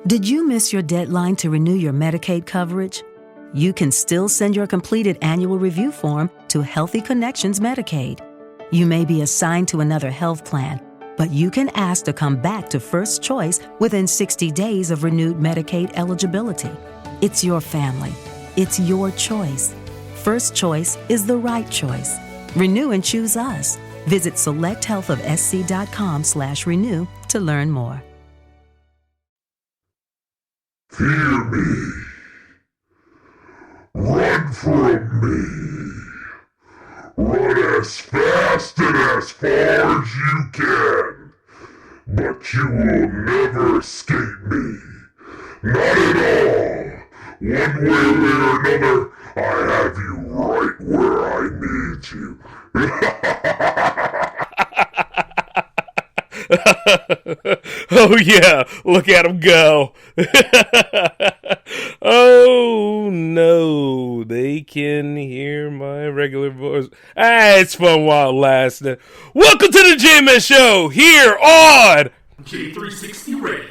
Did you miss your deadline to renew your Medicaid coverage? You can still send your completed annual review form to Healthy Connections Medicaid. You may be assigned to another health plan, but you can ask to come back to First Choice within 60 days of renewed Medicaid eligibility. It's your family. It's your choice. First Choice is the right choice. Renew and choose us. Visit selecthealthofsc.com/renew to learn more. Fear me. Run from me. Run as fast and as far as you can. But you will never escape me. Not at all. One way or another, I have you right where I need you. Oh yeah, look at him go. Oh no, they can hear my regular voice. It's fun while it lasting. Welcome to the J-Man Show here on J360 Radio.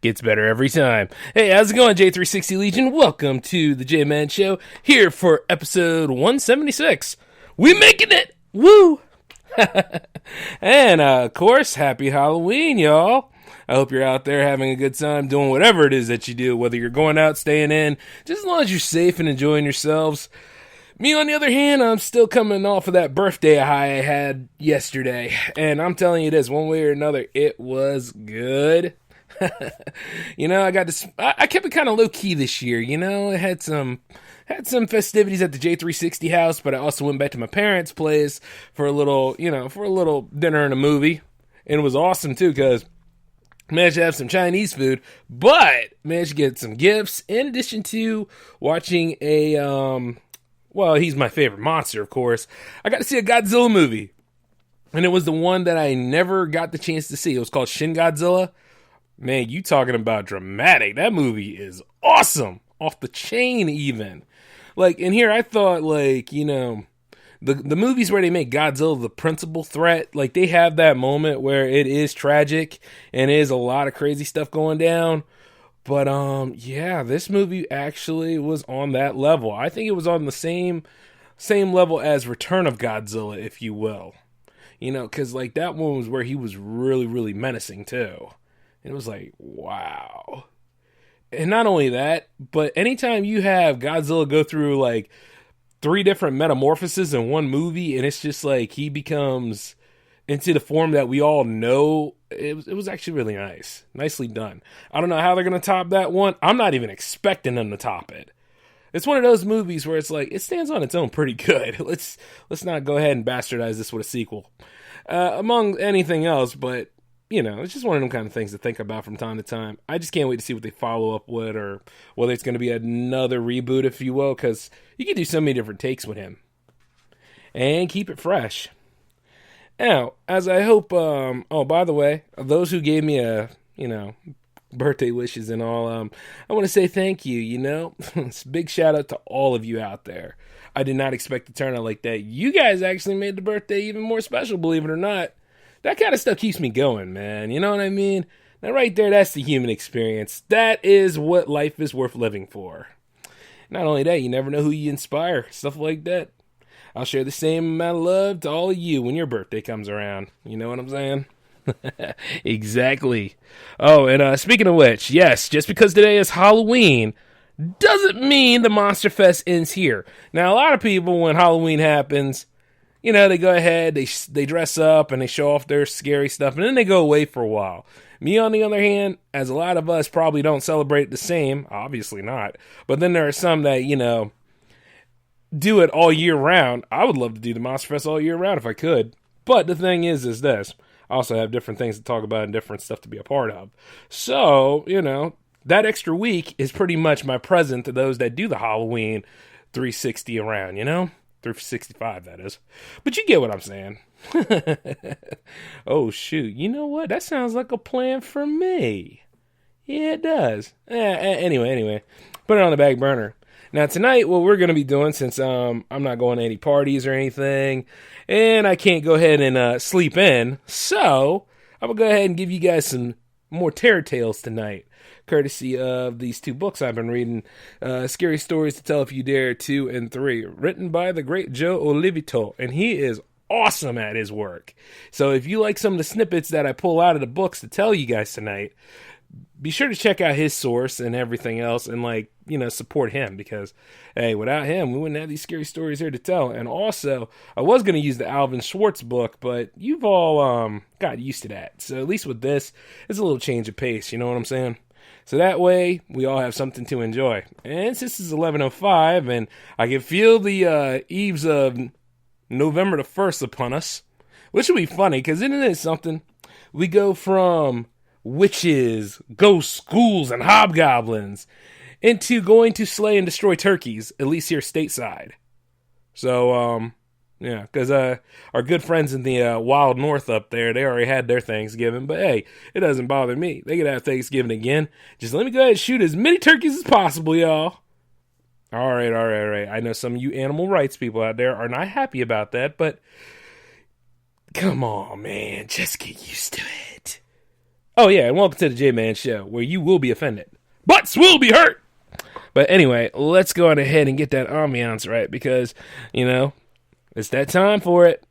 Gets better every time. Hey, how's it going, J360 Legion? Welcome to the J-Man Show, here for episode 176. We making it! Woo! And, of course, happy Halloween, y'all. I hope you're out there having a good time doing whatever it is that you do, whether you're going out, staying in, just as long as you're safe and enjoying yourselves. Me, on the other hand, I'm still coming off of that birthday high I had yesterday, and I'm telling you this, one way or another, it was good. You know, I kept it kind of low key this year. You know, I had some festivities at the J360 house, but I also went back to my parents' place for a little dinner and a movie, and it was awesome too because managed to have some Chinese food, but managed to get some gifts in addition to watching he's my favorite monster, of course. I got to see a Godzilla movie, and it was the one that I never got the chance to see. It was called Shin Godzilla. Man, you talking about dramatic. That movie is awesome. Off the chain, even. Like, in here, I thought, like, you know, the movies where they make Godzilla the principal threat, like, they have that moment where it is tragic and is a lot of crazy stuff going down. But, yeah, this movie actually was on that level. I think it was on the same level as Return of Godzilla, if you will. You know, because, like, that one was where he was really, really menacing, too. It was like, wow. And not only that, but anytime you have Godzilla go through like 3 different metamorphoses in one movie, and it's just like he becomes into the form that we all know, it was actually really nice. Nicely done. I don't know how they're going to top that one. I'm not even expecting them to top it. It's one of those movies where it's like, it stands on its own pretty good. Let's not go ahead and bastardize this with a sequel. Among anything else, but you know, it's just one of them kind of things to think about from time to time. I just can't wait to see what they follow up with, or whether it's going to be another reboot, if you will, because you can do so many different takes with him. And keep it fresh. Now, as I hope, by the way, those who gave me birthday wishes and all, I want to say thank you, you know. It's a big shout out to all of you out there. I did not expect to turn out like that. You guys actually made the birthday even more special, believe it or not. That kind of stuff keeps me going, man. You know what I mean? Now, right there, that's the human experience. That is what life is worth living for. Not only that, you never know who you inspire. Stuff like that. I'll share the same amount of love to all of you when your birthday comes around. You know what I'm saying? Exactly. Oh, and speaking of which, yes, just because today is Halloween doesn't mean the Monster Fest ends here. Now, a lot of people, when Halloween happens, you know, they go ahead, they dress up, and they show off their scary stuff, and then they go away for a while. Me, on the other hand, as a lot of us probably don't celebrate the same, obviously not, but then there are some that, you know, do it all year round. I would love to do the Monster Fest all year round if I could. But the thing is this. I also have different things to talk about and different stuff to be a part of. So, you know, that extra week is pretty much my present to those that do the Halloween 360 around, you know? 365, that is. But you get what I'm saying. Oh, shoot. You know what? That sounds like a plan for me. Yeah, it does. Anyway. Put it on the back burner. Now, tonight, what we're going to be doing, since I'm not going to any parties or anything, and I can't go ahead and sleep in, so I'm going to go ahead and give you guys some more terror tales tonight, courtesy of these two books I've been reading, Scary Stories to Tell If You Dare 2 and 3, written by the great Joe Oliveto, and he is awesome at his work. So if you like some of the snippets that I pull out of the books to tell you guys tonight, be sure to check out his source and everything else and, like, you know, support him because, hey, without him, we wouldn't have these scary stories here to tell. And also, I was going to use the Alvin Schwartz book, but you've all got used to that. So at least with this, it's a little change of pace, you know what I'm saying? So that way, we all have something to enjoy. And since it's 11:05 and I can feel the eves of November the 1st upon us, which will be funny because isn't it something? We go from witches, ghosts, ghouls, and hobgoblins into going to slay and destroy turkeys, at least here stateside. So, yeah, because our good friends in the wild north up there, they already had their Thanksgiving, but hey, it doesn't bother me. They could have Thanksgiving again. Just let me go ahead and shoot as many turkeys as possible, y'all. All right. I know some of you animal rights people out there are not happy about that, but come on, man, just get used to it. Oh, yeah, and welcome to the J-Man Show, where you will be offended. Butts will be hurt! But anyway, let's go on ahead and get that ambiance right, because, you know, it's that time for it.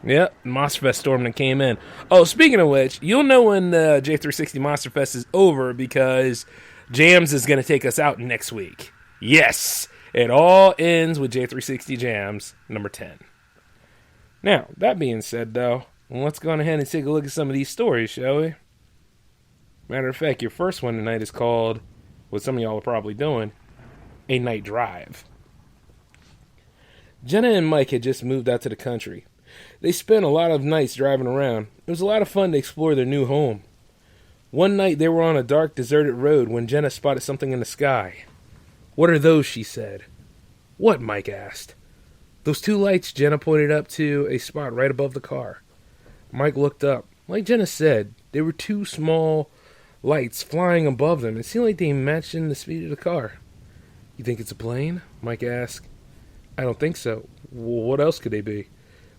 Yep, Monster Fest storm that came in. Oh, speaking of which, you'll know when the J360 Monster Fest is over, because Jams is going to take us out next week. Yes, it all ends with J360 Jams, number 10. Now, that being said, though, let's go on ahead and take a look at some of these stories, shall we? Matter of fact, your first one tonight is called, what some of y'all are probably doing, A Night Drive. Jenna and Mike had just moved out to the country. They spent a lot of nights driving around. It was a lot of fun to explore their new home. One night they were on a dark, deserted road when Jenna spotted something in the sky. "What are those?" she said. "What?" Mike asked. "Those two lights," Jenna pointed up to a spot right above the car. Mike looked up. Like Jenna said, there were two small lights flying above them. It seemed like they matched the speed of the car. "You think it's a plane?" Mike asked. "I don't think so. Well, what else could they be?"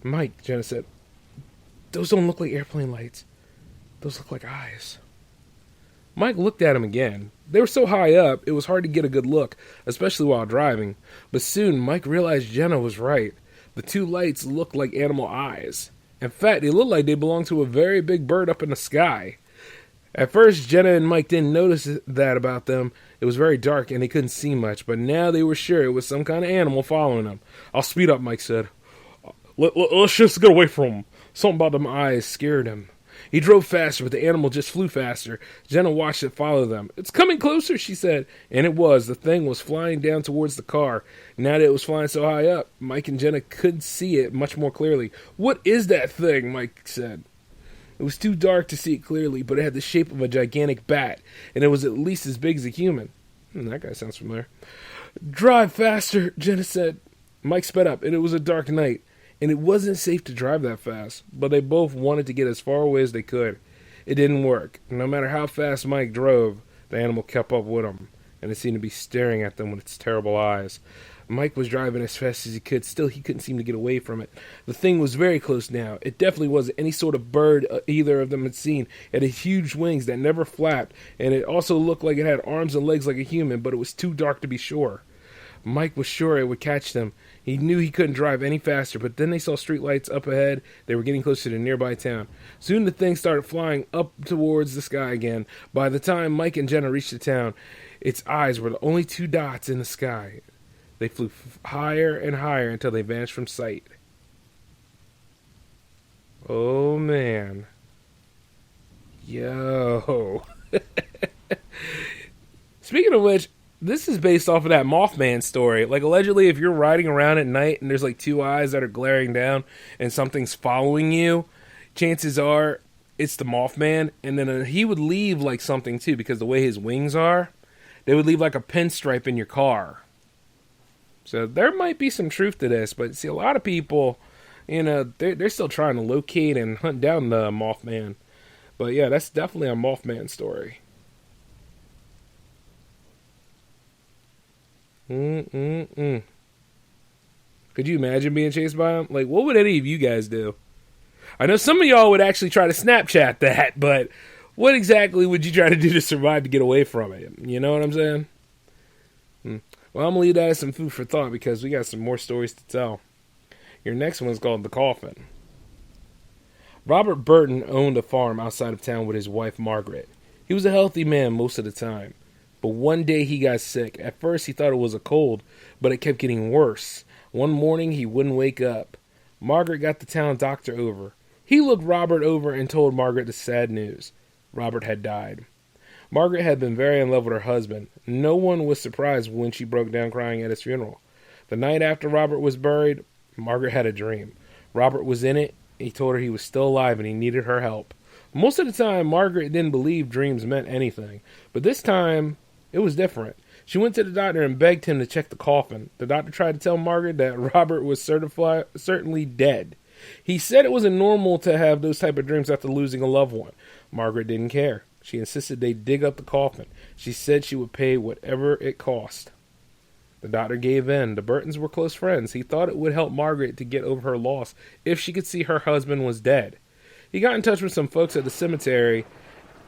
"Mike," Jenna said, "those don't look like airplane lights. Those look like eyes." Mike looked at him again. They were so high up, it was hard to get a good look, especially while driving. But soon, Mike realized Jenna was right. The two lights looked like animal eyes. In fact, they looked like they belonged to a very big bird up in the sky. At first, Jenna and Mike didn't notice that about them. It was very dark and they couldn't see much, but now they were sure it was some kind of animal following them. "I'll speed up," Mike said. Let's just get away from him." Something about them eyes scared him. He drove faster, but the animal just flew faster. Jenna watched it follow them. "It's coming closer," she said. And it was. The thing was flying down towards the car. Now that it was flying so high up, Mike and Jenna could see it much more clearly. "What is that thing?" Mike said. It was too dark to see it clearly, but it had the shape of a gigantic bat, and it was at least as big as a human. That guy sounds familiar. "Drive faster," Jenna said. Mike sped up, and it was a dark night. And it wasn't safe to drive that fast, but they both wanted to get as far away as they could. It didn't work. No matter how fast Mike drove, the animal kept up with him, and it seemed to be staring at them with its terrible eyes. Mike was driving as fast as he could. Still, he couldn't seem to get away from it. The thing was very close now. It definitely wasn't any sort of bird either of them had seen. It had huge wings that never flapped, and it also looked like it had arms and legs like a human, but it was too dark to be sure. Mike was sure it would catch them. He knew he couldn't drive any faster, but then they saw streetlights up ahead. They were getting closer to a nearby town. Soon the thing started flying up towards the sky again. By the time Mike and Jenna reached the town, its eyes were the only two dots in the sky. They flew higher and higher until they vanished from sight. Oh, man. Yo. Speaking of which, this is based off of that Mothman story. Like, allegedly, if you're riding around at night and there's, like, two eyes that are glaring down and something's following you, chances are it's the Mothman. And then he would leave, like, something, too, because the way his wings are, they would leave, like, a pinstripe in your car. So there might be some truth to this. But, see, a lot of people, you know, they're still trying to locate and hunt down the Mothman. But, yeah, that's definitely a Mothman story. Could you imagine being chased by him? Like, what would any of you guys do? I know some of y'all would actually try to Snapchat that, but what exactly would you try to do to survive to get away from it? You know what I'm saying? Well, I'm going to leave that as some food for thought because we got some more stories to tell. Your next one's called The Coffin. Robert Burton owned a farm outside of town with his wife, Margaret. He was a healthy man most of the time. But one day he got sick. At first he thought it was a cold, but it kept getting worse. One morning he wouldn't wake up. Margaret got the town doctor over. He looked Robert over and told Margaret the sad news. Robert had died. Margaret had been very in love with her husband. No one was surprised when she broke down crying at his funeral. The night after Robert was buried, Margaret had a dream. Robert was in it. He told her he was still alive and he needed her help. Most of the time, Margaret didn't believe dreams meant anything. But this time, it was different. She went to the doctor and begged him to check the coffin. The doctor tried to tell Margaret that Robert was certainly dead. He said it wasn't normal to have those type of dreams after losing a loved one. Margaret didn't care. She insisted they dig up the coffin. She said she would pay whatever it cost. The doctor gave in. The Burtons were close friends. He thought it would help Margaret to get over her loss if she could see her husband was dead. He got in touch with some folks at the cemetery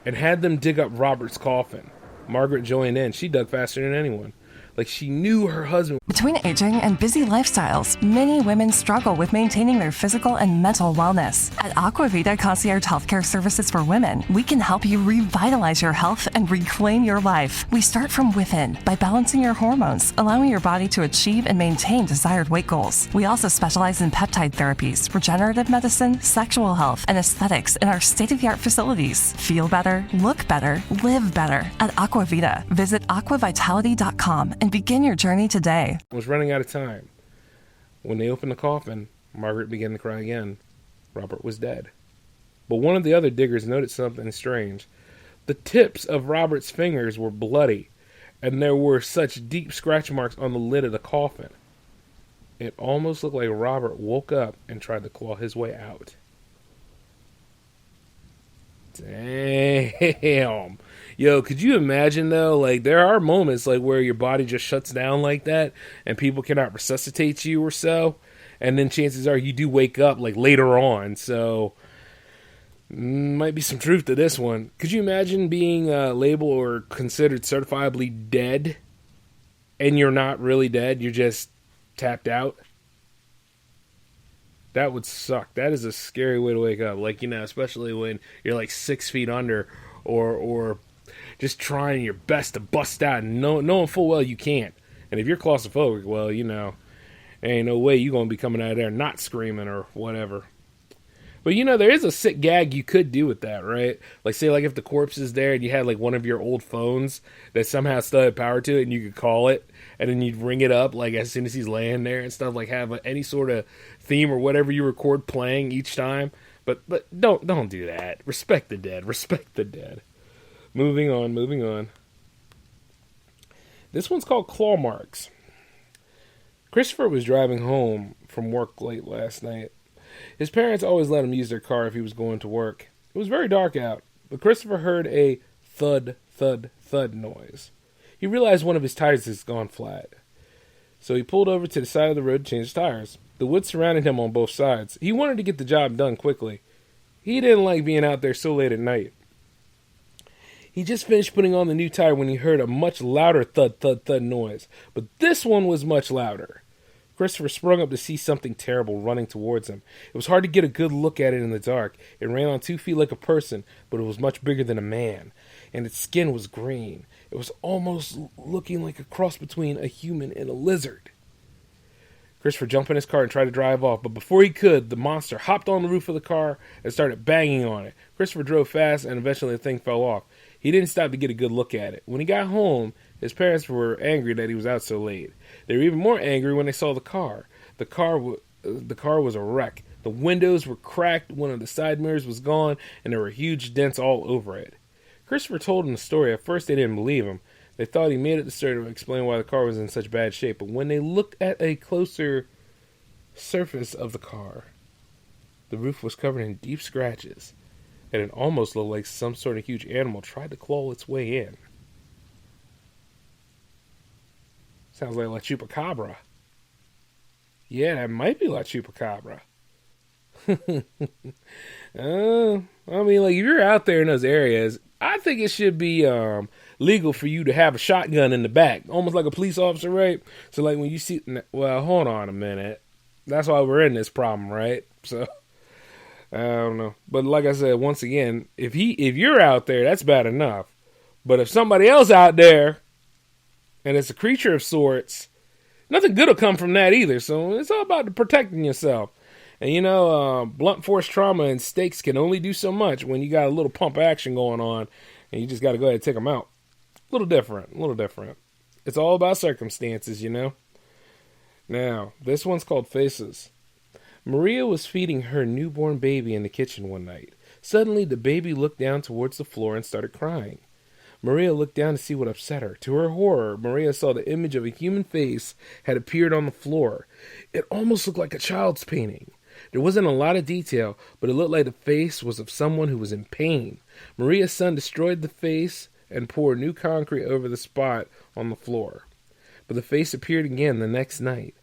and had them dig up Robert's coffin. Margaret joined in. She dug faster than anyone. Like, she knew her husband. Between aging and busy lifestyles, many women struggle with maintaining their physical and mental wellness. At Aquavita Concierge Healthcare Services for Women, we can help you revitalize your health and reclaim your life. We start from within by balancing your hormones, allowing your body to achieve and maintain desired weight goals. We also specialize in peptide therapies, regenerative medicine, sexual health, and aesthetics in our state-of-the-art facilities. Feel better, look better, live better at Aquavita. Visit aquavitality.com and begin your journey today. Was running out of time. When they opened the coffin, Margaret began to cry again. Robert was dead. But one of the other diggers noticed something strange. The tips of Robert's fingers were bloody, and there were such deep scratch marks on the lid of the coffin. It almost looked like Robert woke up and tried to claw his way out. Damn. Yo, could you imagine, though? Like, there are moments, like, where your body just shuts down like that, and people cannot resuscitate you or so, and then chances are you do wake up, like, later on, so might be some truth to this one. Could you imagine being labeled or considered certifiably dead, and you're not really dead, you're just tapped out? That would suck. That is a scary way to wake up, like, you know, especially when you're, like, 6 feet under, or just trying your best to bust out and knowing full well you can't. And if you're claustrophobic, well, you know, ain't no way you're going to be coming out of there not screaming or whatever. But, you know, there is a sick gag you could do with that, right? Like, say, like, if the corpse is there and you had, like, one of your old phones that somehow still had power to it and you could call it, and then you'd ring it up, like, as soon as he's laying there and stuff, like, have any sort of theme or whatever you record playing each time. But don't do that. Respect the dead. Respect the dead. Moving on. This one's called Claw Marks. Christopher was driving home from work late last night. His parents always let him use their car if he was going to work. It was very dark out, but Christopher heard a thud, thud, thud noise. He realized one of his tires had gone flat. So he pulled over to the side of the road to change his tires. The woods surrounded him on both sides. He wanted to get the job done quickly. He didn't like being out there so late at night. He just finished putting on the new tire when he heard a much louder thud, thud, thud noise. But this one was much louder. Christopher sprung up to see something terrible running towards him. It was hard to get a good look at it in the dark. It ran on 2 feet like a person, but it was much bigger than a man, and its skin was green. It was almost looking like a cross between a human and a lizard. Christopher jumped in his car and tried to drive off, but before he could, the monster hopped on the roof of the car and started banging on it. Christopher drove fast, and eventually the thing fell off. He didn't stop to get a good look at it. When he got home, his parents were angry that he was out so late. They were even more angry when they saw the car. The car was a wreck. The windows were cracked, one of the side mirrors was gone, and there were huge dents all over it. Christopher told them the story. At first, they didn't believe him. They thought he made it to sort of explain why the car was in such bad shape. But when they looked at a closer surface of the car, the roof was covered in deep scratches, and it almost looked like some sort of huge animal tried to claw its way in. Sounds like La Chupacabra. Yeah, that might be La Chupacabra. I mean, like, if you're out there in those areas, I think it should be legal for you to have a shotgun in the back, almost like a police officer, right? So, like, when you see, well, hold on a minute. That's why we're in this problem, right? So, I don't know. But like I said, once again, if you're out there, that's bad enough. But if somebody else out there, and it's a creature of sorts, nothing good will come from that either. So it's all about protecting yourself. And you know, blunt force trauma and stakes can only do so much when you got a little pump action going on, and you just got to go ahead and take them out. A little different. It's all about circumstances, you know. Now, this one's called Faces. Maria was feeding her newborn baby in the kitchen one night. Suddenly, the baby looked down towards the floor and started crying. Maria looked down to see what upset her. To her horror, Maria saw the image of a human face had appeared on the floor. It almost looked like a child's painting. There wasn't a lot of detail, but it looked like the face was of someone who was in pain. Maria's son destroyed the face and poured new concrete over the spot on the floor. But the face appeared again the next night.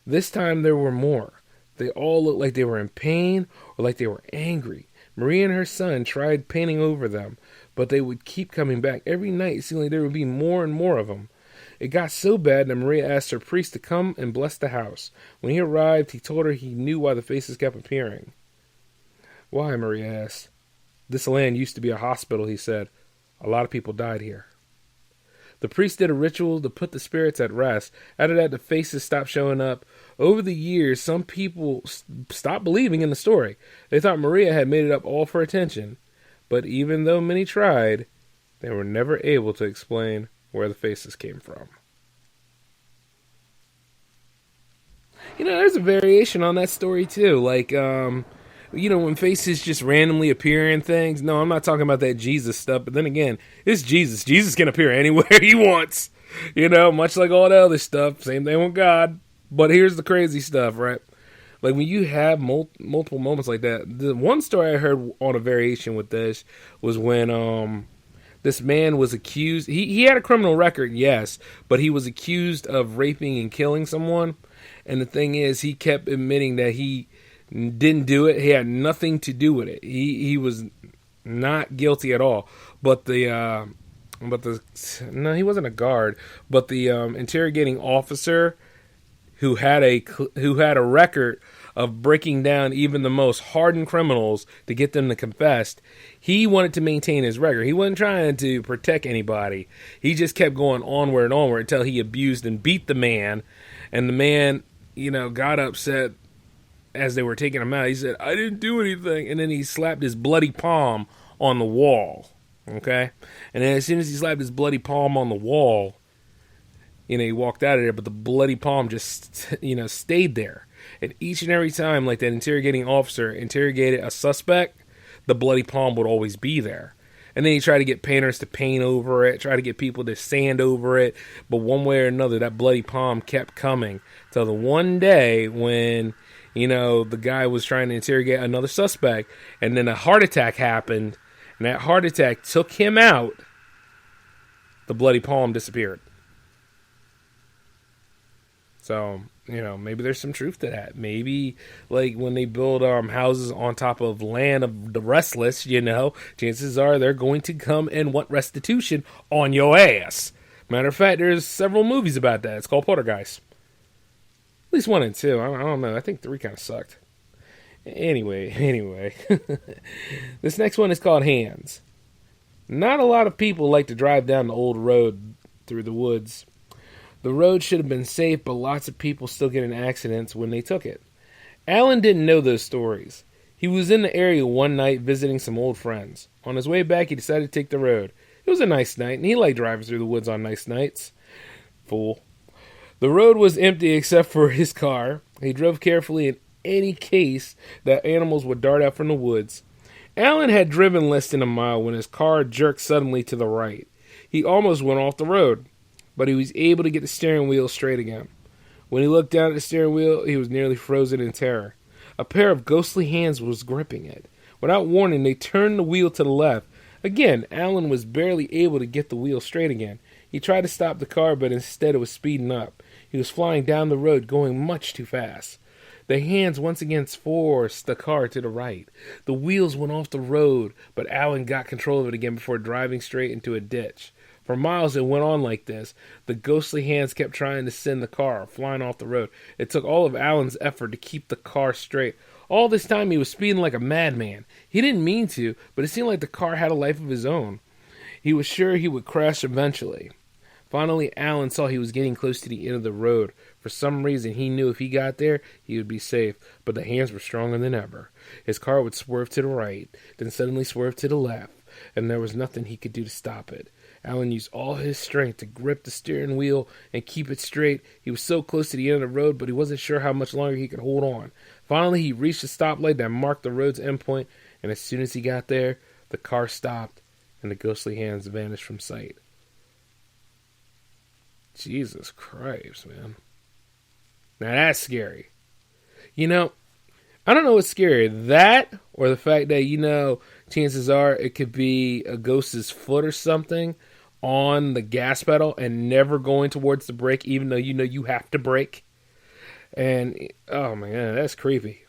This time there were more. They all looked like they were in pain or like they were angry. Maria and her son tried painting over them, but they would keep coming back. Every night it seemed like there would be more and more of them. It got so bad that Maria asked her priest to come and bless the house. When he arrived, he told her he knew why the faces kept appearing. Why, Maria asked. This land used to be a hospital, he said. A lot of people died here. The priest did a ritual to put the spirits at rest. After that, the faces stopped showing up. Over the years, some people stopped believing in the story. They thought Maria had made it up all for attention. But even though many tried, they were never able to explain where the faces came from. You know, there's a variation on that story too. Like, you know, when faces just randomly appear in things. No, I'm not talking about that Jesus stuff. But then again, it's Jesus. Jesus can appear anywhere he wants. You know, much like all the other stuff. Same thing with God. But here's the crazy stuff, right? Like when you have multiple moments like that. The one story I heard on a variation with this was when this man was accused. He had a criminal record, yes, but he was accused of raping and killing someone. And the thing is, he kept admitting that he didn't do it. He had nothing to do with it. He was not guilty at all. But no, he wasn't a guard. But the interrogating officer who had a record of breaking down even the most hardened criminals to get them to confess, he wanted to maintain his record. He wasn't trying to protect anybody. He just kept going onward and onward until he abused and beat the man. And the man, you know, got upset as they were taking him out. He said, I didn't do anything. And then he slapped his bloody palm on the wall. Okay? And then as soon as he slapped his bloody palm on the wall, you know, he walked out of there, but the bloody palm just, you know, stayed there. And each and every time, like that interrogating officer interrogated a suspect, the bloody palm would always be there. And then he tried to get painters to paint over it, try to get people to sand over it. But one way or another, that bloody palm kept coming. Till the one day when, you know, the guy was trying to interrogate another suspect, and then a heart attack happened, and that heart attack took him out, the bloody palm disappeared. So, you know, maybe there's some truth to that. Maybe, like, when they build houses on top of land of the restless, you know, chances are they're going to come and want restitution on your ass. Matter of fact, there's several movies about that. It's called Poltergeist. least 1 and 2. I don't know. I think 3 kind of sucked. Anyway. This next one is called Hands. Not a lot of people like to drive down the old road through the woods. The road should have been safe, but lots of people still get in accidents when they took it. Alan didn't know those stories. He was in the area one night visiting some old friends. On his way back, he decided to take the road. It was a nice night, and he liked driving through the woods on nice nights. Fool. The road was empty except for his car. He drove carefully in any case that animals would dart out from the woods. Alan had driven less than a mile when his car jerked suddenly to the right. He almost went off the road, but he was able to get the steering wheel straight again. When he looked down at the steering wheel, he was nearly frozen in terror. A pair of ghostly hands was gripping it. Without warning, they turned the wheel to the left. Again, Alan was barely able to get the wheel straight again. He tried to stop the car, but instead it was speeding up. He was flying down the road, going much too fast. The hands once again forced the car to the right. The wheels went off the road, but Alan got control of it again before driving straight into a ditch. For miles it went on like this. The ghostly hands kept trying to send the car flying off the road. It took all of Alan's effort to keep the car straight. All this time he was speeding like a madman. He didn't mean to, but it seemed like the car had a life of his own. He was sure he would crash eventually. Finally, Alan saw he was getting close to the end of the road. For some reason, he knew if he got there, he would be safe, but the hands were stronger than ever. His car would swerve to the right, then suddenly swerve to the left, and there was nothing he could do to stop it. Alan used all his strength to grip the steering wheel and keep it straight. He was so close to the end of the road, but he wasn't sure how much longer he could hold on. Finally, he reached the stoplight that marked the road's endpoint, and as soon as he got there, the car stopped, and the ghostly hands vanished from sight. Jesus Christ, man. Now that's scary. You know, I don't know what's scarier, that or the fact that, chances are it could be a ghost's foot or something on the gas pedal and never going towards the brake, even though you have to brake. And, oh my God, that's creepy.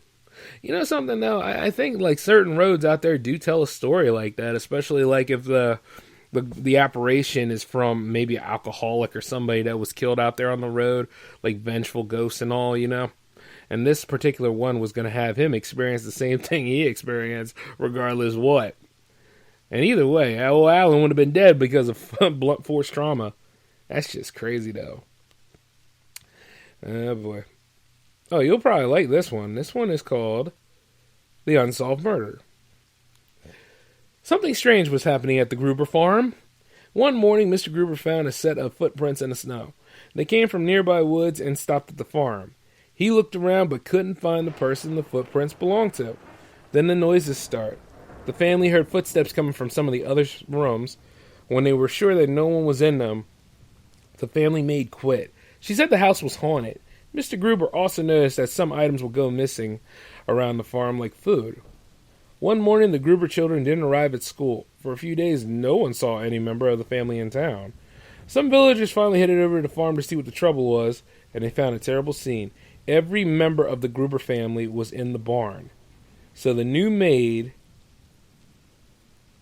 You know something, though? I think, like, certain roads out there do tell a story like that, especially, like, if the apparition is from maybe an alcoholic or somebody that was killed out there on the road, like vengeful ghosts and all, And this particular one was going to have him experience the same thing he experienced, regardless what. And either way, Alan would have been dead because of blunt force trauma. That's just crazy, though. Oh, boy. Oh, you'll probably like this one. This one is called The Unsolved Murder. Something strange was happening at the Gruber farm. One morning, Mr. Gruber found a set of footprints in the snow. They came from nearby woods and stopped at the farm. He looked around but couldn't find the person the footprints belonged to. Then the noises started. The family heard footsteps coming from some of the other rooms. When they were sure that no one was in them, the family maid quit. She said the house was haunted. Mr. Gruber also noticed that some items would go missing around the farm, like food. One morning, the Gruber children didn't arrive at school. For a few days, no one saw any member of the family in town. Some villagers finally headed over to the farm to see what the trouble was, and they found a terrible scene. Every member of the Gruber family was in the barn. So the new maid,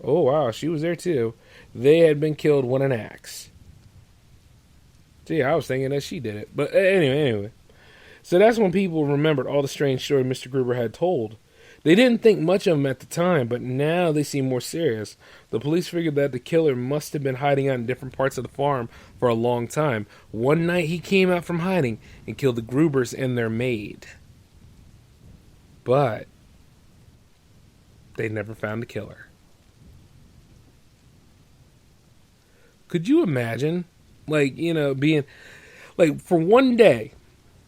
oh wow, she was there too. They had been killed with an axe. Gee, I was thinking that she did it. But anyway. So that's when people remembered all the strange story Mr. Gruber had told. They didn't think much of him at the time, but now they seem more serious. The police figured that the killer must have been hiding out in different parts of the farm for a long time. One night he came out from hiding and killed the Grubers and their maid. But they never found the killer. Could you imagine, being, for one day,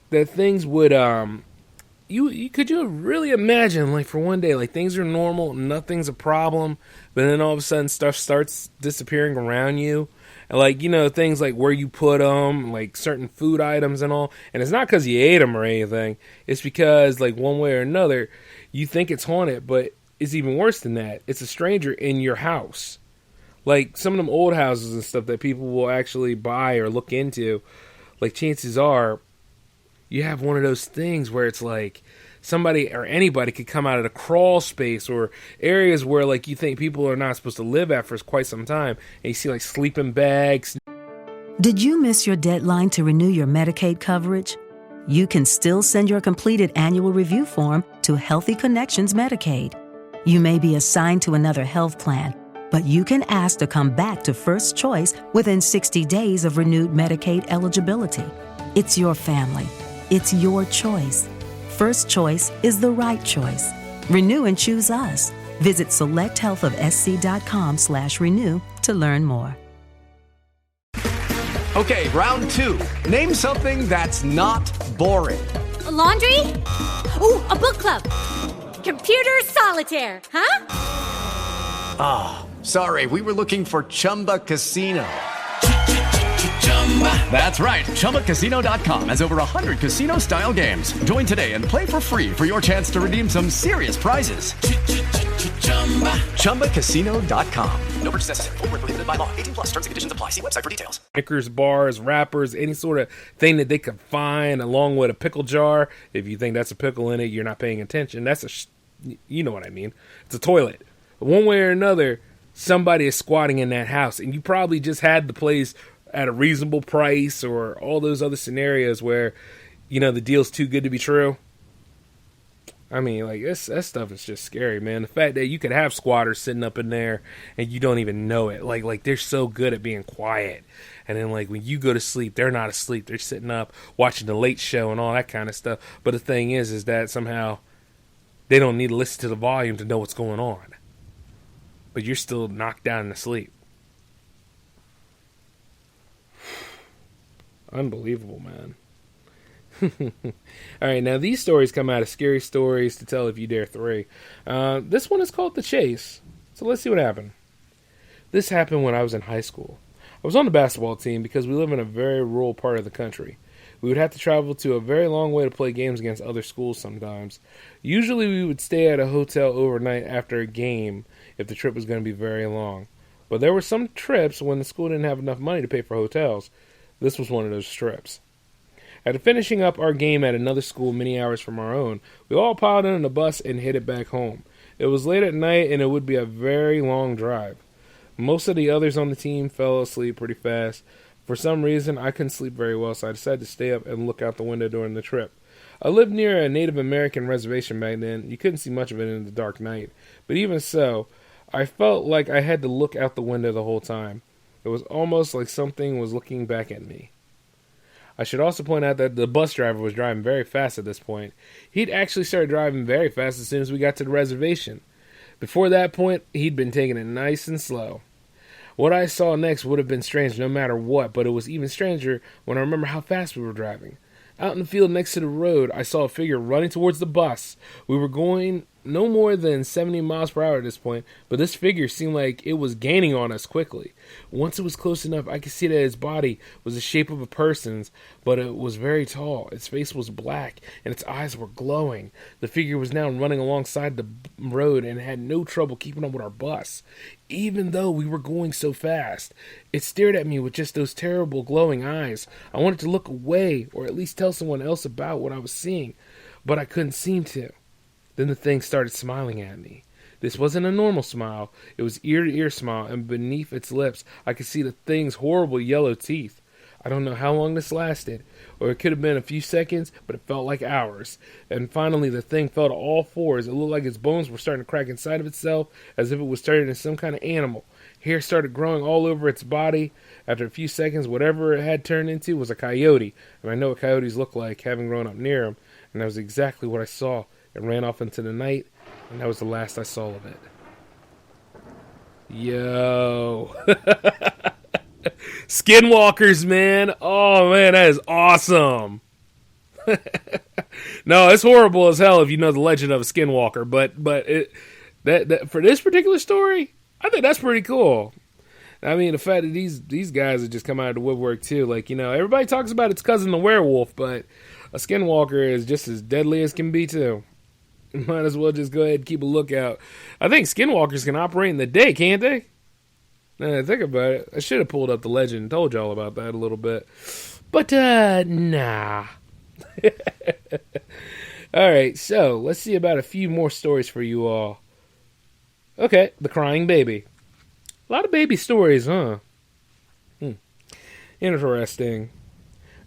that things would, could you really imagine, for one day, things are normal, nothing's a problem, but then all of a sudden stuff starts disappearing around you, and things like where you put them, certain food items and all, and it's not because you ate them or anything, it's because, one way or another, you think it's haunted, but it's even worse than that. It's a stranger in your house. Some of them old houses and stuff that people will actually buy or look into, chances are, you have one of those things where it's somebody or anybody could come out of the crawl space or areas where you think people are not supposed to live at for quite some time, and you see sleeping bags. Did you miss your deadline to renew your Medicaid coverage? you can still send your completed annual review form to Healthy Connections Medicaid. You may be assigned to another health plan, but you can ask to come back to First Choice within 60 days of renewed Medicaid eligibility. It's your family. It's your choice. First Choice is the right choice. Renew and choose us. Visit selecthealthofsc.com/renew to learn more. Okay, round two. Name something that's not boring. A laundry? Ooh, a book club. Computer solitaire, huh? Sorry, we were looking for Chumba Casino. That's right. ChumbaCasino.com has over 100 casino-style games. Join today and play for free for your chance to redeem some serious prizes. ChumbaCasino.com. No purchase necessary. Void where prohibited by law. 18 plus. Terms and conditions apply. See website for details. Snickers bars, wrappers, any sort of thing that they could find, along with a pickle jar. If you think that's a pickle in it, you're not paying attention. That's you know what I mean. It's a toilet. One way or another, somebody is squatting in that house, and you probably just had the place at a reasonable price, or all those other scenarios where, you know, the deal's too good to be true. I mean, like, that stuff is just scary, man. The fact that you could have squatters sitting up in there and you don't even know it. Like they're so good at being quiet. And then, like, when you go to sleep, they're not asleep. They're sitting up watching the Late Show and all that kind of stuff. But the thing is that somehow they don't need to listen to the volume to know what's going on. But you're still knocked down to sleep. Unbelievable, man. All right, now these stories come out of Scary Stories to Tell If You Dare 3. This one is called The Chase. So let's see what happened. This happened when I was in high school. I was on the basketball team because we live in a very rural part of the country. We would have to travel to a very long way to play games against other schools sometimes. Usually we would stay at a hotel overnight after a game if the trip was going to be very long. But there were some trips when the school didn't have enough money to pay for hotels. This was one of those trips. After finishing up our game at another school many hours from our own, we all piled in a bus and headed back home. It was late at night and it would be a very long drive. Most of the others on the team fell asleep pretty fast. For some reason, I couldn't sleep very well, so I decided to stay up and look out the window during the trip. I lived near a Native American reservation back then. You couldn't see much of it in the dark night. But even so, I felt like I had to look out the window the whole time. It was almost like something was looking back at me. I should also point out that the bus driver was driving very fast at this point. He'd actually started driving very fast as soon as we got to the reservation. Before that point, he'd been taking it nice and slow. What I saw next would have been strange no matter what, but it was even stranger when I remember how fast we were driving. Out in the field next to the road, I saw a figure running towards the bus. We were going no more than 70 miles per hour at this point, but this figure seemed like it was gaining on us quickly. Once it was close enough, I could see that its body was the shape of a person's, but it was very tall. Its face was black, and its eyes were glowing. The figure was now running alongside the road and had no trouble keeping up with our bus, even though we were going so fast. It stared at me with just those terrible glowing eyes. I wanted to look away, or at least tell someone else about what I was seeing, but I couldn't seem to. Then the thing started smiling at me. This wasn't a normal smile. It was ear-to-ear smile, and beneath its lips, I could see the thing's horrible yellow teeth. I don't know how long this lasted, or it could have been a few seconds, but it felt like hours. And finally, the thing fell to all fours. It looked like its bones were starting to crack inside of itself, as if it was turning into some kind of animal. Hair started growing all over its body. After a few seconds, whatever it had turned into was a coyote, and I know what coyotes look like, having grown up near them, and that was exactly what I saw. It ran off into the night, and that was the last I saw of it. Yo. Skinwalkers, man. Oh, man, that is awesome. No, it's horrible as hell if you know the legend of a skinwalker, but that for this particular story, I think that's pretty cool. I mean, the fact that these guys have just come out of the woodwork, too. Like, you know, everybody talks about its cousin, the werewolf, but a skinwalker is just as deadly as can be, too. Might as well just go ahead and keep a lookout. I think skinwalkers can operate in the day, can't they? Now think about it. I should have pulled up the legend and told y'all about that a little bit. But, nah. Alright, so let's see about a few more stories for you all. Okay, the crying baby. A lot of baby stories, huh? Interesting.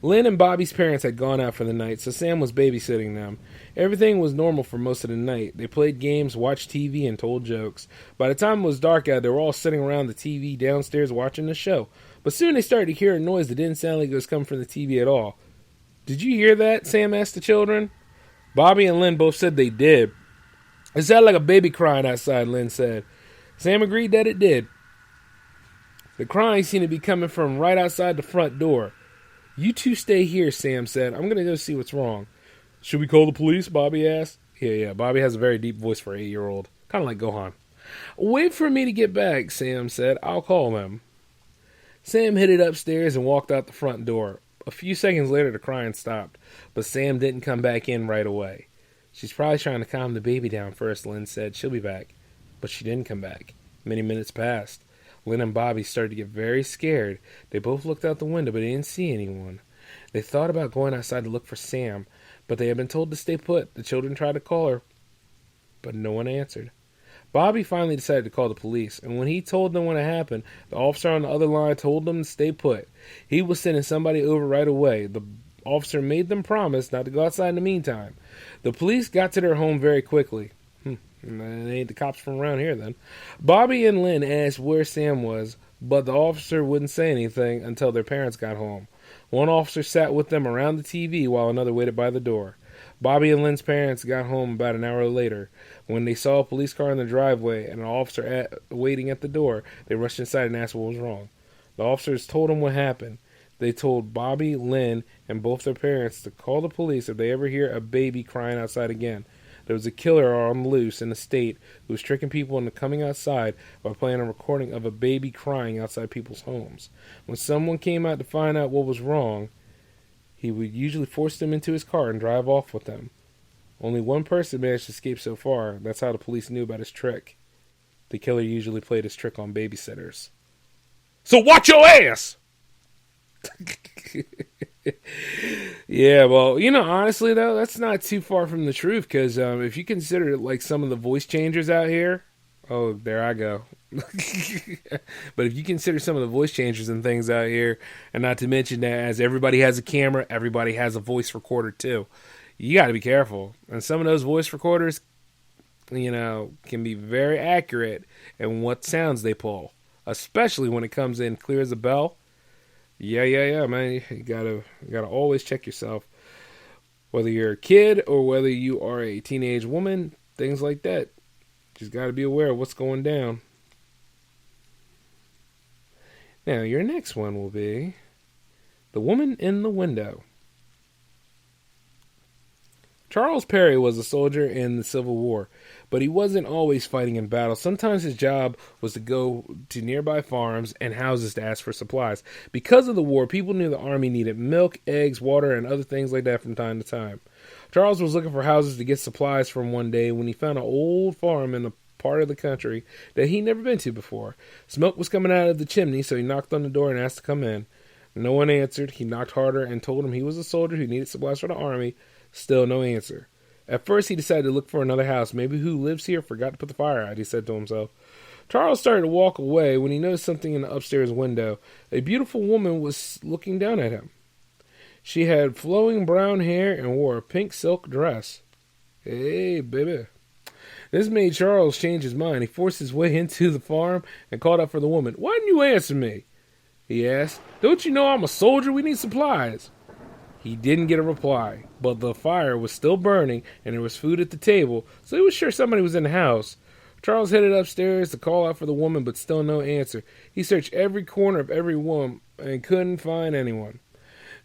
Lynn and Bobby's parents had gone out for the night, so Sam was babysitting them. Everything was normal for most of the night. They played games, watched TV, and told jokes. By the time it was dark out, they were all sitting around the TV downstairs watching the show. But soon they started to hear a noise that didn't sound like it was coming from the TV at all. "Did you hear that?" Sam asked the children. Bobby and Lynn both said they did. "It sounded like a baby crying outside," Lynn said. Sam agreed that it did. The crying seemed to be coming from right outside the front door. "You two stay here," Sam said. "I'm going to go see what's wrong." "Should we call the police?" Bobby asked. Yeah. Bobby has a very deep voice for an 8-year-old. Kind of like Gohan. "Wait for me to get back," Sam said. "I'll call them." Sam headed upstairs and walked out the front door. A few seconds later, the crying stopped, but Sam didn't come back in right away. "She's probably trying to calm the baby down first," Lynn said. "She'll be back." But she didn't come back. Many minutes passed. Lynn and Bobby started to get very scared. They both looked out the window, but they didn't see anyone. They thought about going outside to look for Sam, but they had been told to stay put. The children tried to call her, but no one answered. Bobby finally decided to call the police, and when he told them what had happened, the officer on the other line told them to stay put. He was sending somebody over right away. The officer made them promise not to go outside in the meantime. The police got to their home very quickly. They ain't the cops from around here then. Bobby and Lynn asked where Sam was, but the officer wouldn't say anything until their parents got home. One officer sat with them around the TV while another waited by the door. Bobby and Lynn's parents got home about an hour later. When they saw a police car in the driveway and an officer waiting at the door, they rushed inside and asked what was wrong. The officers told them what happened. They told Bobby, Lynn, and both their parents to call the police if they ever hear a baby crying outside again. There was a killer on the loose in the state who was tricking people into coming outside by playing a recording of a baby crying outside people's homes. When someone came out to find out what was wrong, he would usually force them into his car and drive off with them. Only one person managed to escape so far. That's how the police knew about his trick. The killer usually played his trick on babysitters. So watch your ass! Yeah, well, honestly, though, that's not too far from the truth, because if you consider, like, some of the voice changers out here, oh, there I go. But if you consider some of the voice changers and things out here, and not to mention that as everybody has a camera, everybody has a voice recorder, too. You got to be careful. And some of those voice recorders, can be very accurate in what sounds they pull, especially when it comes in clear as a bell. Yeah, man. You gotta always check yourself. Whether you're a kid or whether you are a teenage woman, things like that. Just gotta be aware of what's going down. Now, your next one will be The Woman in the Window. Charles Perry was a soldier in the Civil War, but he wasn't always fighting in battle. Sometimes his job was to go to nearby farms and houses to ask for supplies. Because of the war, people knew the army needed milk, eggs, water, and other things like that from time to time. Charles was looking for houses to get supplies from one day when he found an old farm in a part of the country that he'd never been to before. Smoke was coming out of the chimney, so he knocked on the door and asked to come in. No one answered. He knocked harder and told him he was a soldier who needed supplies for the army. Still no answer. At first, he decided to look for another house. Maybe who lives here forgot to put the fire out, he said to himself. Charles started to walk away when he noticed something in the upstairs window. A beautiful woman was looking down at him. She had flowing brown hair and wore a pink silk dress. Hey, baby. This made Charles change his mind. He forced his way into the farm and called out for the woman. "Why didn't you answer me?" he asked. "Don't you know I'm a soldier? We need supplies." He didn't get a reply, but the fire was still burning and there was food at the table, so he was sure somebody was in the house. Charles headed upstairs to call out for the woman, but still no answer. He searched every corner of every room and couldn't find anyone.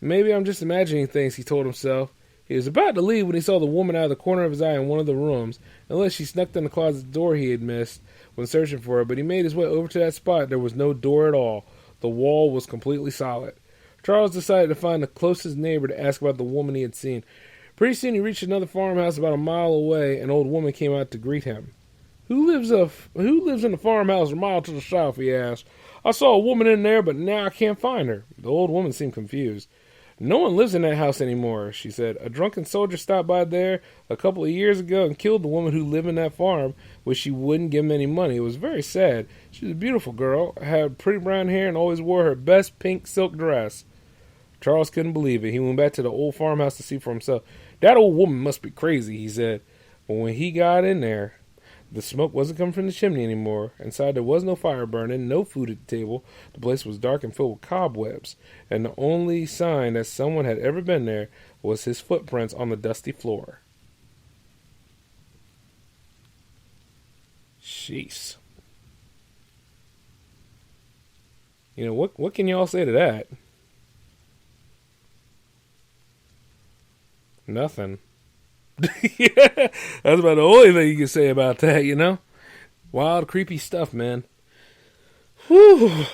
Maybe I'm just imagining things, he told himself. He was about to leave when he saw the woman out of the corner of his eye in one of the rooms, unless she snuck in the closet door he had missed when searching for her, but he made his way over to that spot. There was no door at all. The wall was completely solid. Charles decided to find the closest neighbor to ask about the woman he had seen. Pretty soon he reached another farmhouse about a mile away. An old woman came out to greet him. Who lives in the farmhouse a mile to the south?" he asked. "I saw a woman in there, but now I can't find her." The old woman seemed confused. "No one lives in that house anymore," she said. "A drunken soldier stopped by there a couple of years ago and killed the woman who lived in that farm, which she wouldn't give him any money. It was very sad. She was a beautiful girl, had pretty brown hair, and always wore her best pink silk dress." Charles couldn't believe it. He went back to the old farmhouse to see for himself. That old woman must be crazy, he said. But when he got in there, the smoke wasn't coming from the chimney anymore. Inside there was no fire burning, no food at the table. The place was dark and filled with cobwebs. And the only sign that someone had ever been there was his footprints on the dusty floor. Jeez. You know, what can y'all say to that? Nothing. Yeah, that's about the only thing you can say about that, you know? Wild, creepy stuff, man. Whew.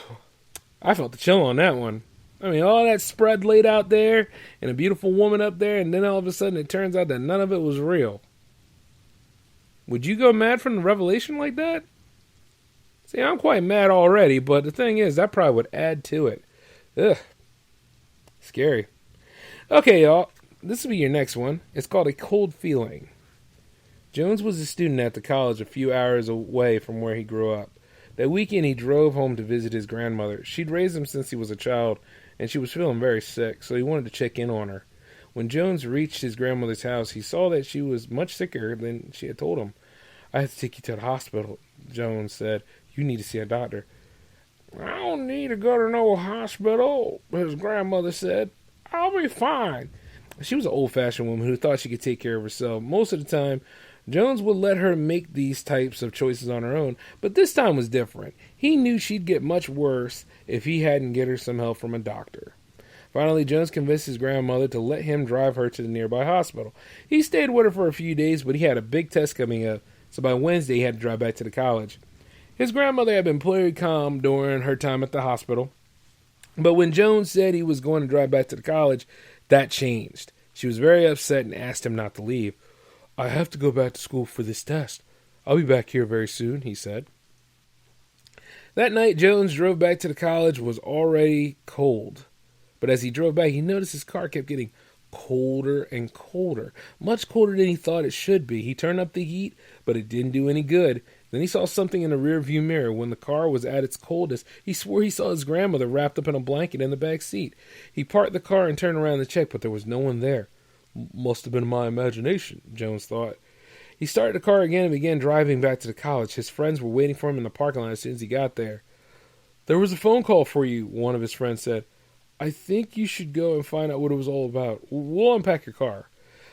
I felt the chill on that one. I mean, all that spread laid out there, and a beautiful woman up there, and then all of a sudden it turns out that none of it was real. Would you go mad from the revelation like that? See, I'm quite mad already, but the thing is, that probably would add to it. Ugh. Scary. Okay, y'all. This will be your next one. It's called A Cold Feeling. Jones was a student at the college a few hours away from where he grew up. That weekend, he drove home to visit his grandmother. She'd raised him since he was a child, and she was feeling very sick, so he wanted to check in on her. When Jones reached his grandmother's house, he saw that she was much sicker than she had told him. "I have to take you to the hospital," Jones said. "You need to see a doctor." "I don't need to go to no hospital," his grandmother said. "I'll be fine." She was an old-fashioned woman who thought she could take care of herself. Most of the time, Jones would let her make these types of choices on her own, but this time was different. He knew she'd get much worse if he hadn't get her some help from a doctor. Finally, Jones convinced his grandmother to let him drive her to the nearby hospital. He stayed with her for a few days, but he had a big test coming up, so by Wednesday he had to drive back to the college. His grandmother had been pretty calm during her time at the hospital, but when Jones said he was going to drive back to the college, that changed. She was very upset and asked him not to leave. "I have to go back to school for this test. I'll be back here very soon," he said. That night, Jones drove back to the college. Was already cold. But as he drove back, he noticed his car kept getting colder and colder. Much colder than he thought it should be. He turned up the heat, but it didn't do any good. Then he saw something in the rearview mirror. When the car was at its coldest, he swore he saw his grandmother wrapped up in a blanket in the back seat. He parked the car and turned around to check, but there was no one there. "Must have been my imagination," Jones thought. He started the car again and began driving back to the college. His friends were waiting for him in the parking lot as soon as he got there. "There was a phone call for you," one of his friends said. "I think you should go and find out what it was all about. We'll unpack your car."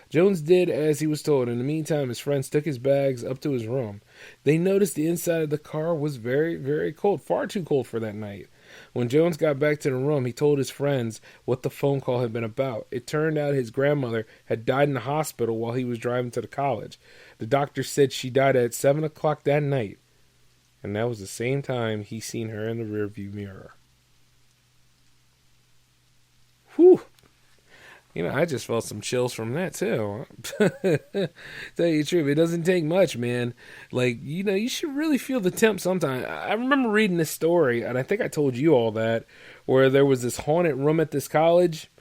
Jones did as he was told. In the meantime, his friends took his bags up to his room. They noticed the inside of the car was very, very cold, far too cold for that night. When Jones got back to the room, he told his friends what the phone call had been about. It turned out his grandmother had died in the hospital while he was driving to the college. The doctor said she died at 7 o'clock that night, and that was the same time he seen her in the rearview mirror. Whew. You know, I just felt some chills from that, too. Tell you the truth, it doesn't take much, man. Like, you know, you should really feel the temp sometime. I remember reading this story, and I think I told you all that, where there was this haunted room at this college.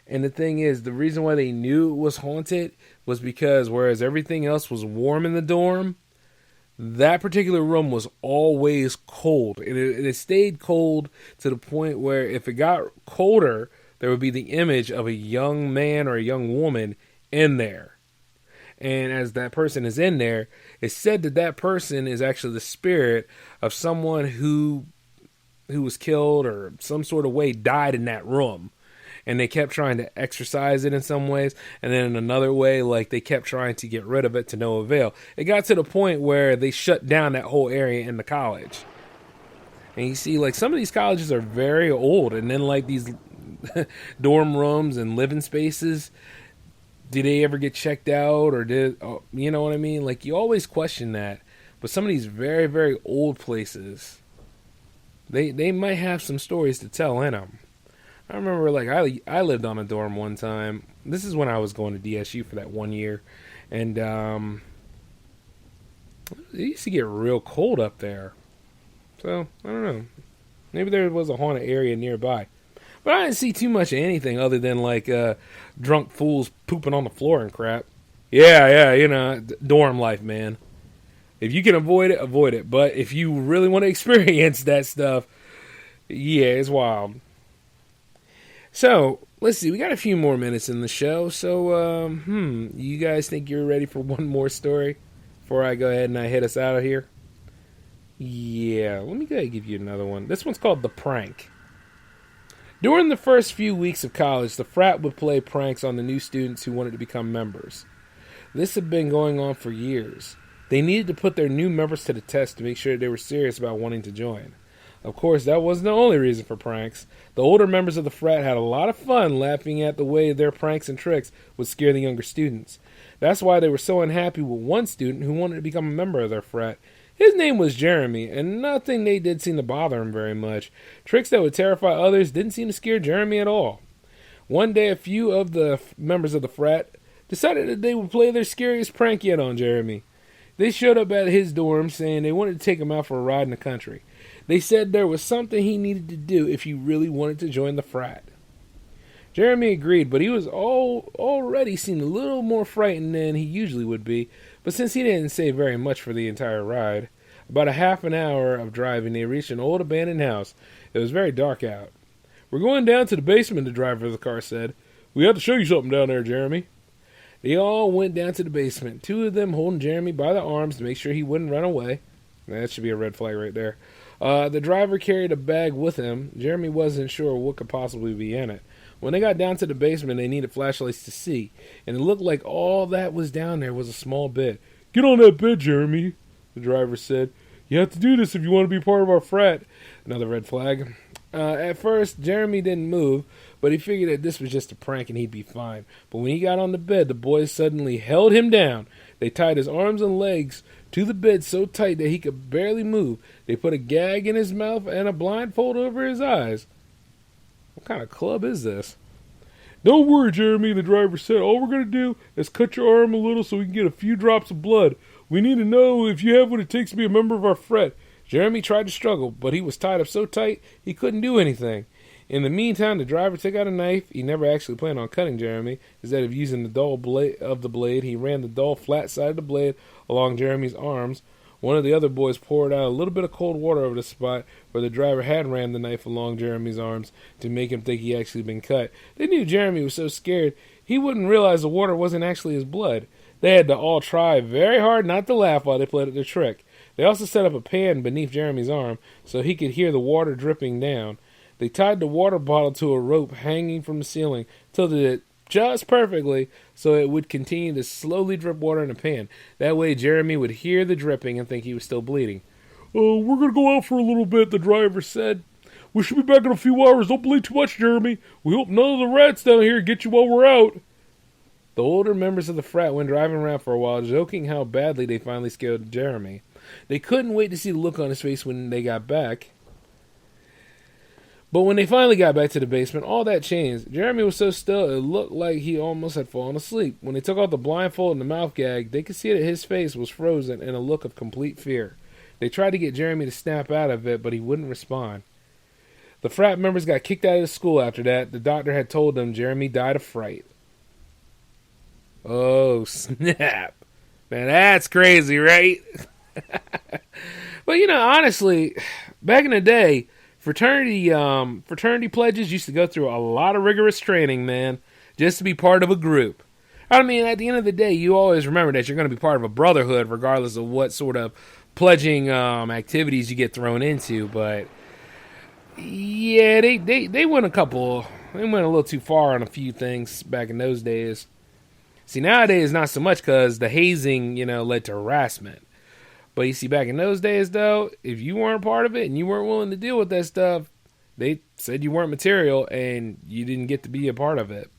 And the thing is, the reason why they knew it was haunted was because whereas everything else was warm in the dorm, that particular room was always cold. And it stayed cold to the point where if it got colder, there would be the image of a young man or a young woman in there. And as that person is in there, it's said that that person is actually the spirit of someone who was killed or some sort of way died in that room. And they kept trying to exorcise it in some ways. And then in another way, like they kept trying to get rid of it to no avail. It got to the point where they shut down that whole area in the college. And you see, like, some of these colleges are very old. And then, like, these dorm rooms and living spaces, did they ever get checked out? Or you know what I mean? Like, you always question that. But some of these very, very old places, they might have some stories to tell in them. I remember, like, I lived on a dorm one time. This is when I was going to DSU for that 1 year. And it used to get real cold up there. So, I don't know. Maybe there was a haunted area nearby. But I didn't see too much of anything other than, like, drunk fools pooping on the floor and crap. Yeah, you know, dorm life, man. If you can avoid it, avoid it. But if you really want to experience that stuff, yeah, it's wild. So, let's see. We got a few more minutes in the show, so you guys think you're ready for one more story before I go ahead and I hit us out of here? Yeah, let me go ahead and give you another one. This one's called The Prank. During the first few weeks of college, the frat would play pranks on the new students who wanted to become members. This had been going on for years. They needed to put their new members to the test to make sure they were serious about wanting to join. Of course, that wasn't the only reason for pranks. The older members of the frat had a lot of fun laughing at the way their pranks and tricks would scare the younger students. That's why they were so unhappy with one student who wanted to become a member of their frat. His name was Jeremy, and nothing they did seemed to bother him very much. Tricks that would terrify others didn't seem to scare Jeremy at all. One day, a few of the members of the frat decided that they would play their scariest prank yet on Jeremy. They showed up at his dorm saying they wanted to take him out for a ride in the country. They said there was something he needed to do if he really wanted to join the frat. Jeremy agreed, but he was already seemed a little more frightened than he usually would be. But since he didn't say very much for the entire ride, about a half an hour of driving, they reached an old abandoned house. It was very dark out. "We're going down to the basement," the driver of the car said. "We have to show you something down there, Jeremy." They all went down to the basement, two of them holding Jeremy by the arms to make sure he wouldn't run away. That should be a red flag right there. The driver carried a bag with him. Jeremy wasn't sure what could possibly be in it. When they got down to the basement, they needed flashlights to see, and it looked like all that was down there was a small bed. "Get on that bed, Jeremy," the driver said. "You have to do this if you want to be part of our frat." Another red flag. At first, Jeremy didn't move, but he figured that this was just a prank and he'd be fine. But when he got on the bed, the boys suddenly held him down. They tied his arms and legs to the bed so tight that he could barely move. They put a gag in his mouth and a blindfold over his eyes. What kind of club is this? "Don't worry, Jeremy," the driver said. "All we're going to do is cut your arm a little so we can get a few drops of blood. We need to know if you have what it takes to be a member of our frat." Jeremy tried to struggle, but he was tied up so tight he couldn't do anything. In the meantime, the driver took out a knife. He never actually planned on cutting Jeremy. Instead of using the dull blade of the blade, he ran the dull flat side of the blade along Jeremy's arms. One of the other boys poured out a little bit of cold water over the spot where the driver had ran the knife along Jeremy's arms to make him think he actually been cut. They knew Jeremy was so scared he wouldn't realize the water wasn't actually his blood. They had to all try very hard not to laugh while they played the trick. They also set up a pan beneath Jeremy's arm so he could hear the water dripping down. They tied the water bottle to a rope hanging from the ceiling, tilted it just perfectly so it would continue to slowly drip water in the pan. That way Jeremy would hear the dripping and think he was still bleeding. "Oh, we're going to go out for a little bit," the driver said. "We should be back in a few hours. Don't bleed too much, Jeremy. We hope none of the rats down here get you while we're out." The older members of the frat went driving around for a while, joking how badly they finally scared Jeremy. They couldn't wait to see the look on his face when they got back. But when they finally got back to the basement, all that changed. Jeremy was so still, it looked like he almost had fallen asleep. When they took off the blindfold and the mouth gag, they could see that his face was frozen in a look of complete fear. They tried to get Jeremy to snap out of it, but he wouldn't respond. The frat members got kicked out of the school after that. The doctor had told them Jeremy died of fright. Oh, snap. Man, that's crazy, right? But, honestly, back in the day, fraternity pledges used to go through a lot of rigorous training, man, just to be part of a group. I mean, at the end of the day, you always remember that you're going to be part of a brotherhood, regardless of what sort of pledging activities you get thrown into. But yeah, they went a little too far on a few things back in those days. See, nowadays not so much because the hazing, led to harassment. But you see, back in those days, though, if you weren't part of it and you weren't willing to deal with that stuff, they said you weren't material and you didn't get to be a part of it.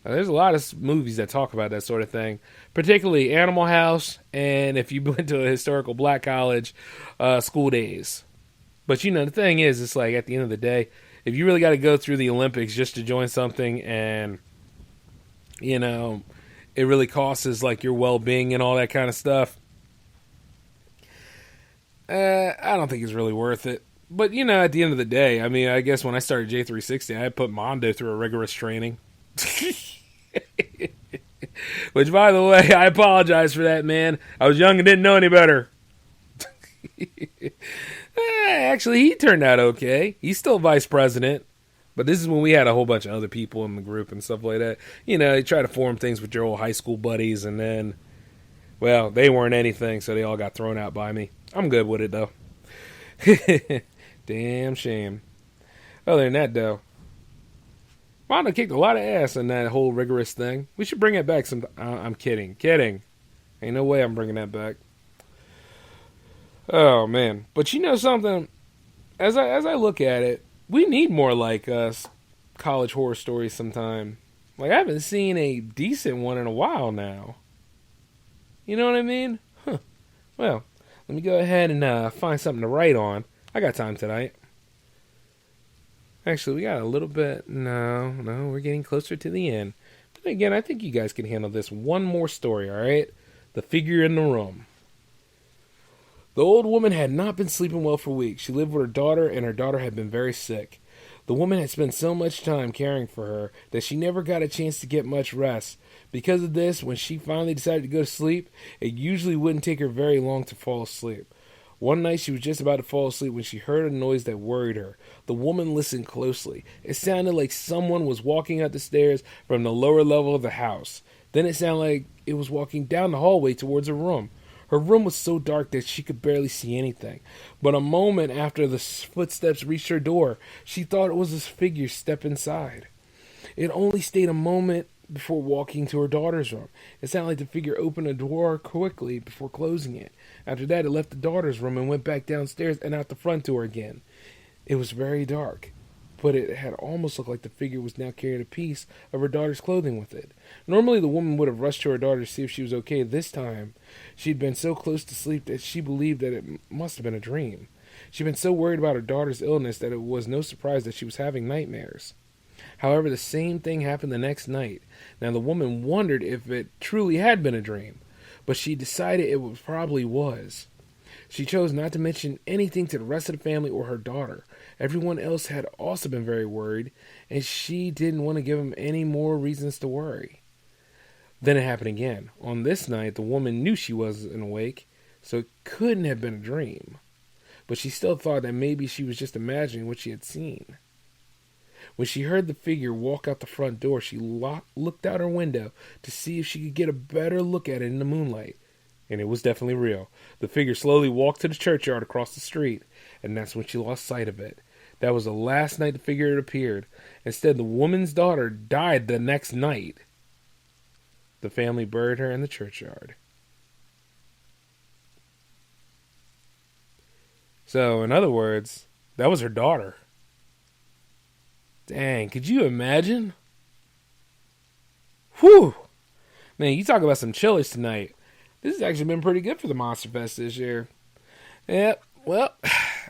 There's a lot of movies that talk about that sort of thing, particularly Animal House, and if you went to a historical black college, School Days. But, the thing is, it's like, at the end of the day, if you really got to go through the Olympics just to join something and, it really costs like your well-being and all that kind of stuff, I don't think it's really worth it. But, at the end of the day, I mean, I guess when I started J360, I put Mondo through a rigorous training. Which, by the way, I apologize for that, man. I was young and didn't know any better. Actually, he turned out okay. He's still vice president. But this is when we had a whole bunch of other people in the group and stuff like that. You know, you try to form things with your old high school buddies, and then, well, they weren't anything, so they all got thrown out by me. I'm good with it, though. Damn shame. Other than that, though, Wanda kicked a lot of ass in that whole rigorous thing. We should bring it back some. I'm kidding. Ain't no way I'm bringing that back. Oh man! But you know something? As I look at it, we need more like college horror stories sometime. Like I haven't seen a decent one in a while now. You know what I mean? Huh. Well, let me go ahead and find something to write on. I got time tonight. Actually, we got a little bit. No, we're getting closer to the end. But again, I think you guys can handle this. One more story, all right? The figure in the room. The old woman had not been sleeping well for weeks. She lived with her daughter, and her daughter had been very sick. The woman had spent so much time caring for her that she never got a chance to get much rest. Because of this, when she finally decided to go to sleep, it usually wouldn't take her very long to fall asleep. One night she was just about to fall asleep when she heard a noise that worried her. The woman listened closely. It sounded like someone was walking up the stairs from the lower level of the house. Then it sounded like it was walking down the hallway towards her room. Her room was so dark that she could barely see anything. But a moment after the footsteps reached her door, she thought it was a figure step inside. It only stayed a moment before walking to her daughter's room. It sounded like the figure opened a door quickly before closing it. After that, it left the daughter's room and went back downstairs and out the front door again. It was very dark, but it had almost looked like the figure was now carrying a piece of her daughter's clothing with it. Normally, the woman would have rushed to her daughter to see if she was okay. This time, she'd been so close to sleep that she believed that it must have been a dream. She'd been so worried about her daughter's illness that it was no surprise that she was having nightmares. However, the same thing happened the next night. Now, the woman wondered if it truly had been a dream, but she decided it probably was. She chose not to mention anything to the rest of the family or her daughter. Everyone else had also been very worried, and she didn't want to give them any more reasons to worry. Then it happened again. On this night, the woman knew she wasn't awake, so it couldn't have been a dream. But she still thought that maybe she was just imagining what she had seen. When she heard the figure walk out the front door, she looked out her window to see if she could get a better look at it in the moonlight. And it was definitely real. The figure slowly walked to the churchyard across the street, and that's when she lost sight of it. That was the last night the figure had appeared. Instead, the woman's daughter died the next night. The family buried her in the churchyard. So, in other words, that was her daughter. Dang, could you imagine? Whew! Man, you talk about some chillers tonight. This has actually been pretty good for the Monster Fest this year. Yeah, well,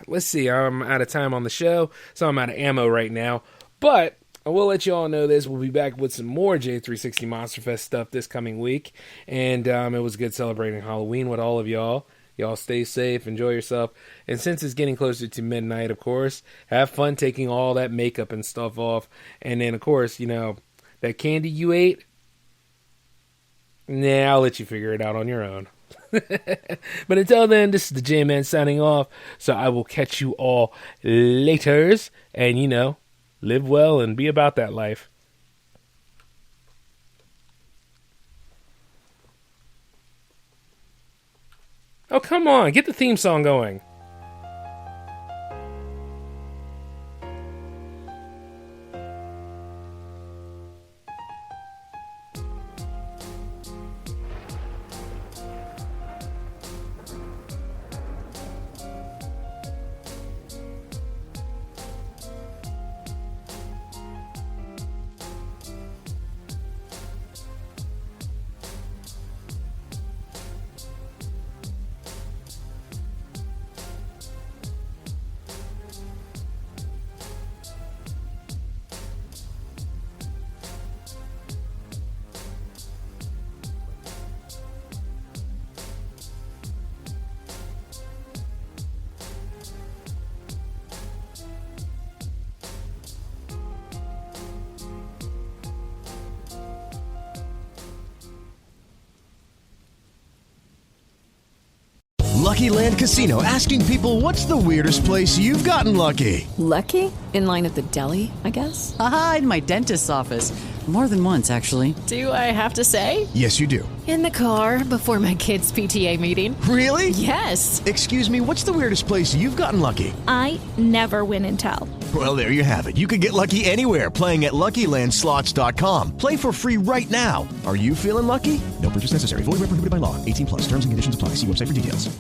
let's see. I'm out of time on the show, so I'm out of ammo right now. But I will let you all know this. We'll be back with some more J360 Monster Fest stuff this coming week. And it was good celebrating Halloween with all of y'all. Y'all stay safe, enjoy yourself. And since it's getting closer to midnight, of course, have fun taking all that makeup and stuff off. And then, of course, you know, that candy you ate, nah, I'll let you figure it out on your own. But until then, this is the J-Man signing off. So I will catch you all laters. And, you know, live well and be about that life. Oh, come on. Get the theme song going. Lucky Land Casino, asking people, what's the weirdest place you've gotten lucky? Lucky? In line at the deli, I guess? Aha, in my dentist's office. More than once, actually. Do I have to say? Yes, you do. In the car before my kids' PTA meeting. Really? Yes. Excuse me, what's the weirdest place you've gotten lucky? I never win and tell. Well, there you have it. You can get lucky anywhere, playing at LuckyLandSlots.com. Play for free right now. Are you feeling lucky? No purchase necessary. Void where prohibited by law. 18+. Terms and conditions apply. See website for details.